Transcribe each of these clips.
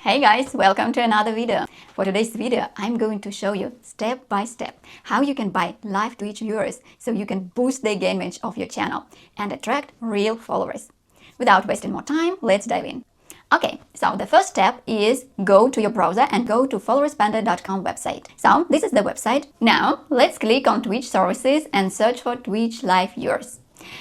Hey guys, welcome to another video. For today's video, I'm going to show you step by step how you can buy live Twitch viewers so you can boost the engagement of your channel and attract real followers. Without wasting more time, let's dive in. Okay, so the first step is go to your browser and go to followerspanda.com website. So this is the website. Now let's click on Twitch services and search for Twitch live viewers.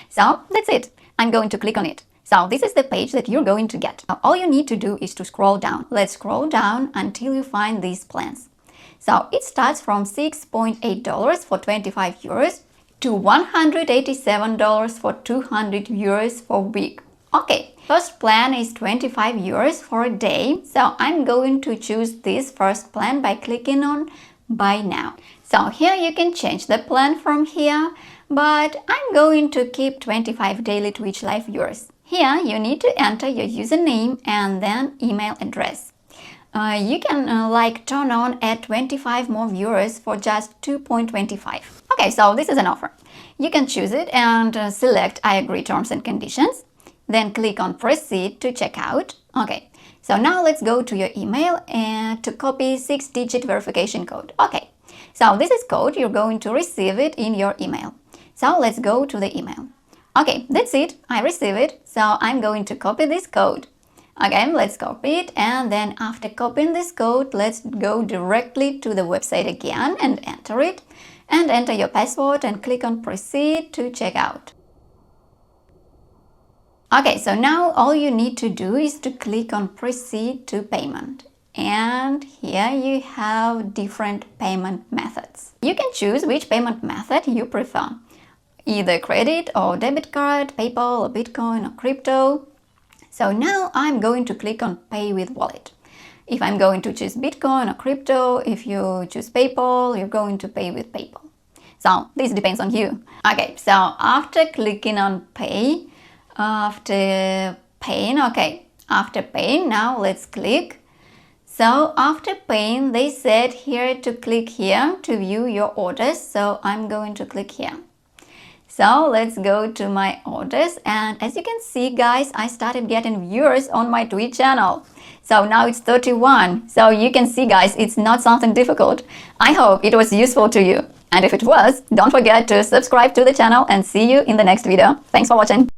So that's it. I'm going to click on it. So this is the page that you're going to get. Now, all you need to do is to scroll down. Let's scroll down until you find these plans. So it starts from $6.8 for 25 euros to $187 for 200 euros for a week. Okay, first plan is 25 euros for a day. So I'm going to choose this first plan by clicking on Buy Now. So here you can change the plan from here, but I'm going to keep 25 daily Twitch live viewers. Here you need to enter your username and then email address. You can turn on add 25 more viewers for just 2.25. Okay, so this is an offer. You can choose it and select I agree terms and conditions. Then click on proceed to check out. Okay, so now let's go to your email and to copy 6-digit verification code. Okay, so this is code. You're going to receive it in your email. So let's go to the email. Okay, that's it. I receive it. So I'm going to copy this code. Okay, let's copy it. And then after copying this code, let's go directly to the website again and enter it. And enter your password and click on proceed to check out. Okay, so now all you need to do is to click on proceed to payment. And here you have different payment methods. You can choose which payment method you prefer. Either credit or debit card, PayPal or Bitcoin or crypto. So now I'm going to click on Pay with Wallet. If I'm going to choose Bitcoin or crypto, if you choose PayPal, you're going to pay with PayPal. So this depends on you. Okay, so after clicking on Pay, after paying, now let's click. So after paying, they said here to click here to view your orders. So I'm going to click here. So let's go to my orders, and as you can see guys, I started getting viewers on my Twitch channel. So now it's 31. So you can see guys, it's not something difficult. I hope it was useful to you. And if it was, don't forget to subscribe to the channel and see you in the next video. Thanks for watching.